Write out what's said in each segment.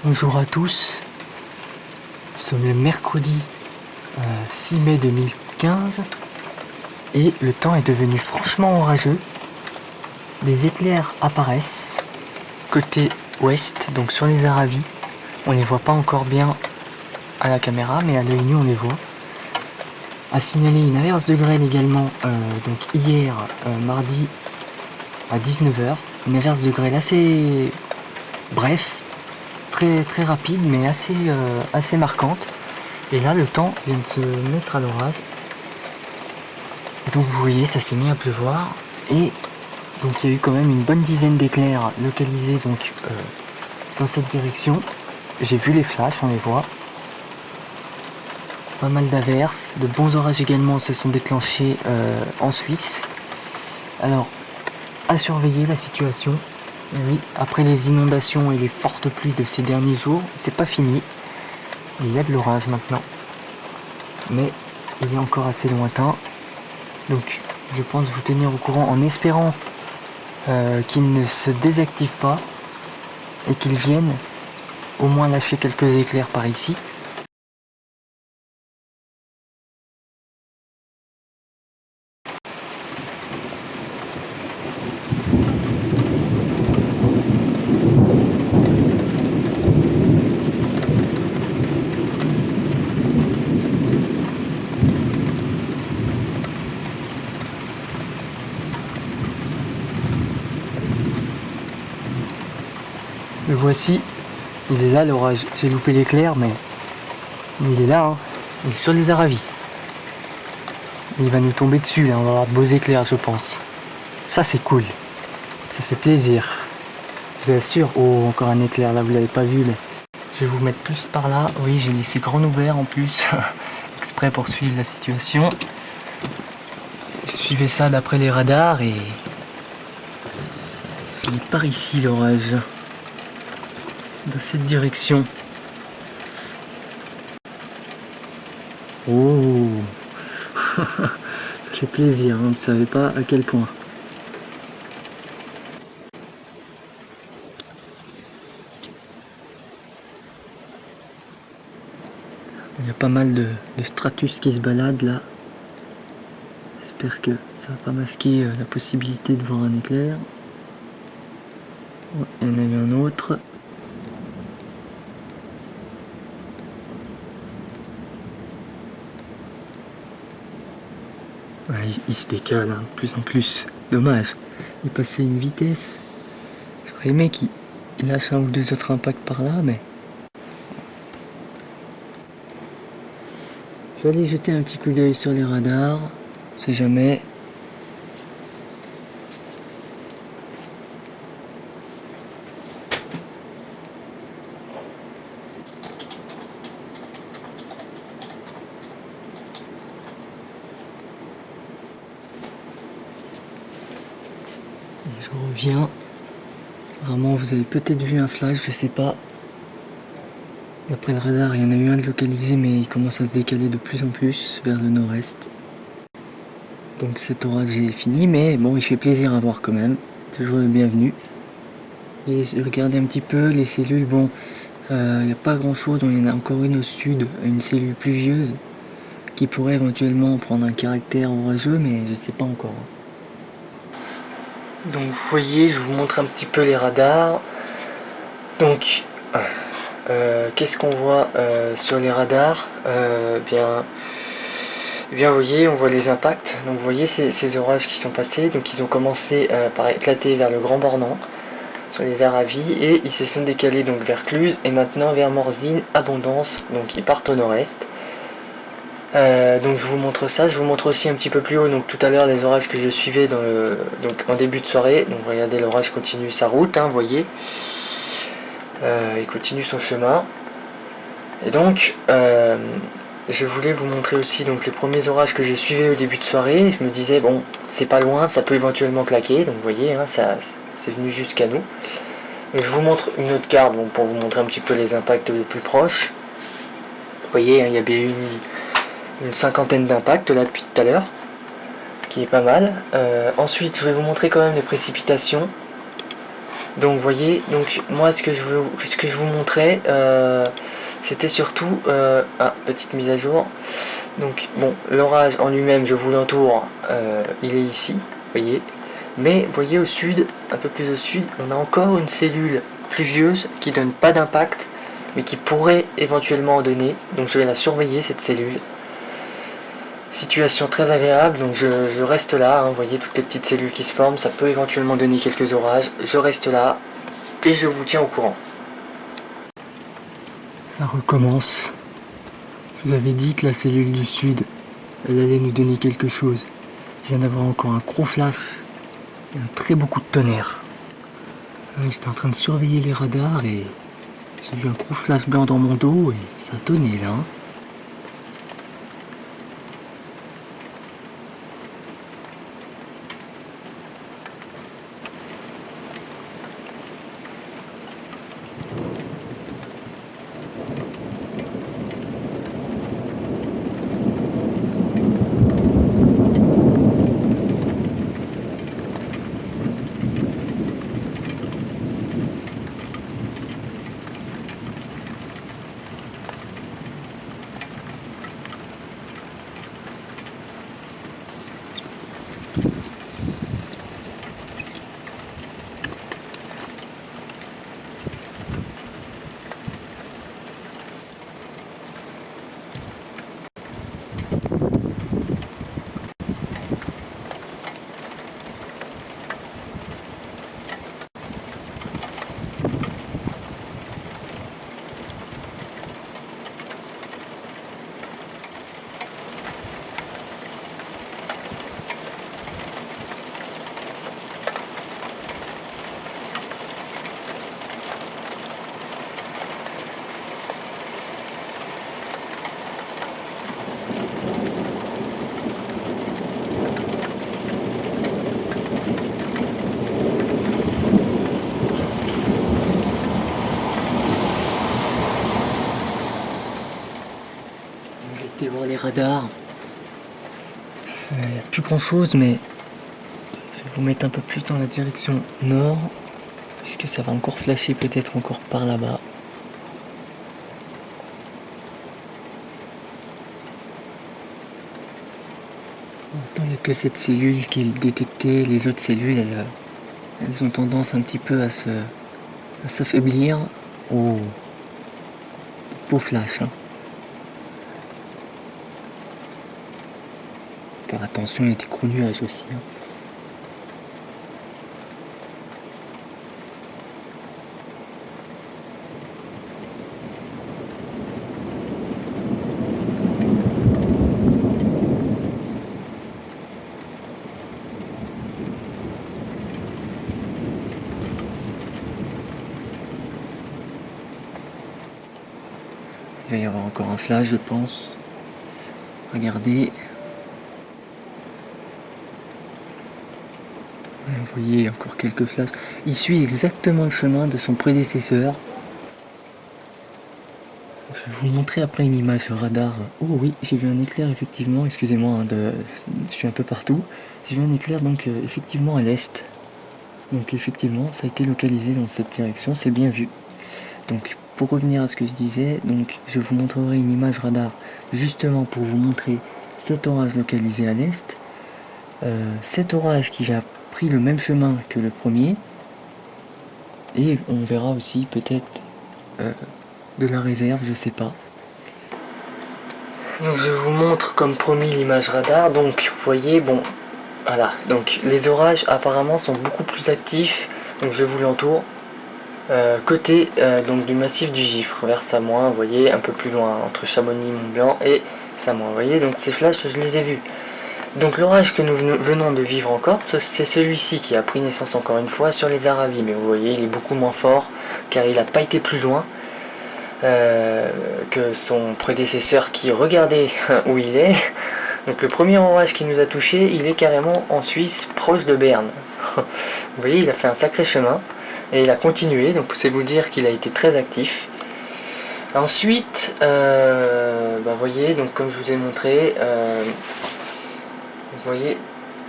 Bonjour à tous, nous sommes le mercredi 6 mai 2015 et le temps est devenu franchement orageux. Des éclairs apparaissent côté ouest, donc sur les Aravis. On les voit pas encore bien à la caméra, mais à l'œil nu on les voit. À signaler une averse de grêle également, donc hier mardi à 19 h. Une averse de grêle assez bref. Très rapide mais assez marquante, et là le temps vient de se mettre à l'orage et donc vous voyez ça s'est mis à pleuvoir, et donc il y a eu quand même une bonne dizaine d'éclairs localisés donc dans cette direction. J'ai vu les flashs, on les voit, pas mal d'averses, de bons orages également se sont déclenchés en Suisse. Alors à surveiller la situation. Oui, après les inondations et les fortes pluies de ces derniers jours, c'est pas fini. Il y a de l'orage maintenant. Mais il est encore assez lointain. Donc je pense vous tenir au courant en espérant qu'il ne se désactive pas et qu'il vienne au moins lâcher quelques éclairs par ici. Le voici, il est là l'orage. J'ai loupé l'éclair, mais il est là, hein. Il est sur les Aravis. Il va nous tomber dessus, là. On va avoir de beaux éclairs, je pense. Ça, c'est cool. Ça fait plaisir. Je vous assure. Oh, encore un éclair, là, vous l'avez pas vu, mais je vais vous mettre plus par là. Oui, j'ai laissé grand ouvert en plus, exprès pour suivre la situation. Je suivais ça d'après les radars et il est par ici l'orage. Dans cette direction. Oh, ça fait plaisir, hein, vous ne savez pas à quel point. Il y a pas mal de stratus qui se baladent là. J'espère que ça va pas masquer la possibilité de voir un éclair. Ouais, il y en a eu un autre. Ouais, il se décale hein, de plus en plus. Dommage. Il passait une vitesse. J'aurais aimé qu'il lâche un ou deux autres impacts par là, mais... Je vais aller jeter un petit coup d'œil sur les radars. On sait jamais. Et je reviens. Vraiment, vous avez peut-être vu un flash, je sais pas. D'après le radar, il y en a eu un de localisé, mais il commence à se décaler de plus en plus vers le nord-est. Donc cet orage est fini, mais bon, il fait plaisir à voir quand même. Toujours le bienvenu. J'ai regardé un petit peu les cellules. Bon, il n'y a pas grand-chose. Il y en a encore une au sud, une cellule pluvieuse, qui pourrait éventuellement prendre un caractère orageux, mais je sais pas encore. Donc vous voyez, je vous montre un petit peu les radars. Donc... qu'est-ce qu'on voit sur les radars? Bien, vous voyez, on voit les impacts. Donc vous voyez ces orages qui sont passés. Donc ils ont commencé par éclater vers le Grand Bornand, sur les Aravis, et ils se sont décalés donc vers Cluses et maintenant vers Morzine, Abondance. Donc ils partent au nord-est. Donc je vous montre ça. Je vous montre aussi un petit peu plus haut. Donc tout à l'heure les orages que je suivais donc en début de soirée. Donc regardez, l'orage continue sa route, hein, vous voyez. Il continue son chemin. Et donc, je voulais vous montrer aussi donc les premiers orages que je suivais au début de soirée. Je me disais, bon, c'est pas loin, ça peut éventuellement claquer. Donc, vous voyez, hein, ça, c'est venu jusqu'à nous. Donc, je vous montre une autre carte bon, pour vous montrer un petit peu les impacts les plus proches. Vous voyez, hein, il y a bien une cinquantaine d'impacts là depuis tout à l'heure, ce qui est pas mal. Ensuite, je vais vous montrer quand même les précipitations. Donc vous voyez, donc moi ce que je vous montrais, c'était surtout petite mise à jour. Donc bon, l'orage en lui-même, je vous l'entoure, il est ici, vous voyez. Mais vous voyez au sud, un peu plus au sud, on a encore une cellule pluvieuse qui donne pas d'impact, mais qui pourrait éventuellement en donner. Donc je vais la surveiller, cette cellule. Situation très agréable, donc je reste là, hein, vous voyez toutes les petites cellules qui se forment, ça peut éventuellement donner quelques orages. Je reste là et je vous tiens au courant. Ça recommence. Je vous avais dit que la cellule du sud, elle allait nous donner quelque chose. Je viens d'avoir encore un gros flash et un très beaucoup de tonnerre. J'étais en train de surveiller les radars et j'ai vu un gros flash blanc dans mon dos et ça tonnait là. Je vais voir les radars. Il n'y a plus grand chose, mais je vais vous mettre un peu plus dans la direction nord, puisque ça va encore flasher peut-être encore par là-bas. Pour l'instant, il n'y a que cette cellule qui est détectée. Les autres cellules, elles ont tendance un petit peu à s'affaiblir. Oh, beau flash. Hein. Faire attention, il y a des gros nuages aussi. Hein. Il va y avoir encore un flash, je pense. Regardez. Vous voyez encore quelques flashs. Il suit exactement le chemin de son prédécesseur. Je vais vous montrer après une image radar. Oh oui, j'ai vu un éclair effectivement, excusez-moi, hein, je suis un peu partout. J'ai vu un éclair donc effectivement à l'est. Donc effectivement, ça a été localisé dans cette direction, c'est bien vu. Donc pour revenir à ce que je disais, donc je vous montrerai une image radar justement pour vous montrer cet orage localisé à l'est. Cet orage qui a pris le même chemin que le premier. Et on verra aussi peut-être de la réserve, je sais pas. Donc je vous montre comme promis l'image radar. Donc vous voyez, bon, voilà. Donc les orages apparemment sont beaucoup plus actifs. Donc je vous l'entoure. Côté donc du massif du Gifre, vers Samoin, vous voyez, un peu plus loin, entre Chamonix, Mont-Blanc et Samoin. Vous voyez, donc ces flashs, je les ai vus. Donc l'orage que nous venons de vivre encore, c'est celui-ci qui a pris naissance encore une fois sur les Aravis. Mais vous voyez, il est beaucoup moins fort, car il n'a pas été plus loin que son prédécesseur qui, regardez où il est. Donc le premier orage qui nous a touché, il est carrément en Suisse, proche de Berne. Vous voyez, il a fait un sacré chemin. Et il a continué, donc c'est vous dire qu'il a été très actif. Ensuite, vous voyez, donc comme je vous ai montré, vous voyez,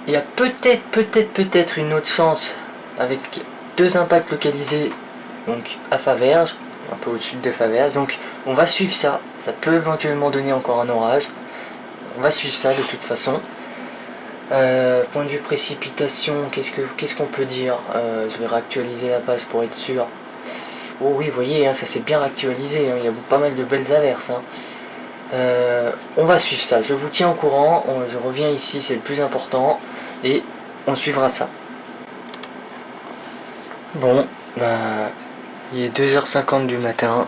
il y a peut-être une autre chance avec 2 impacts localisés donc à Faverges, un peu au-dessus de Faverges. Donc on va suivre ça. Ça peut éventuellement donner encore un orage. On va suivre ça de toute façon. Point de vue précipitation, qu'est-ce qu'on peut dire? Je vais réactualiser la page pour être sûr. Oh oui, vous voyez, hein, ça s'est bien réactualisé, hein, il y a pas mal de belles averses. Hein. On va suivre ça, je vous tiens au courant, je reviens ici, c'est le plus important, et on suivra ça. Bon, bah, il est 2h50 du matin.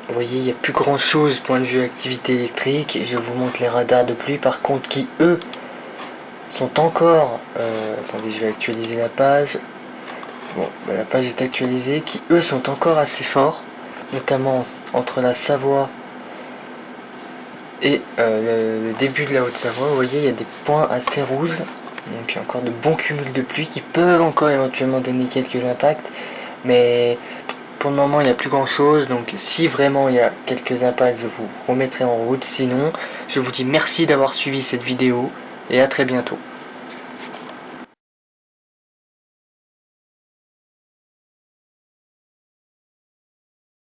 Vous voyez, il n'y a plus grand chose point de vue activité électrique. Je vous montre les radars de pluie par contre qui eux sont encore... attendez, je vais actualiser la page. Bon, bah, la page est actualisée, qui eux sont encore assez forts, notamment entre la Savoie et le début de la Haute-Savoie. Vous voyez, il y a des points assez rouges, donc il y a encore de bons cumuls de pluie qui peuvent encore éventuellement donner quelques impacts, mais pour le moment il n'y a plus grand chose. Donc si vraiment il y a quelques impacts, je vous remettrai en route. Sinon, je vous dis merci d'avoir suivi cette vidéo et à très bientôt.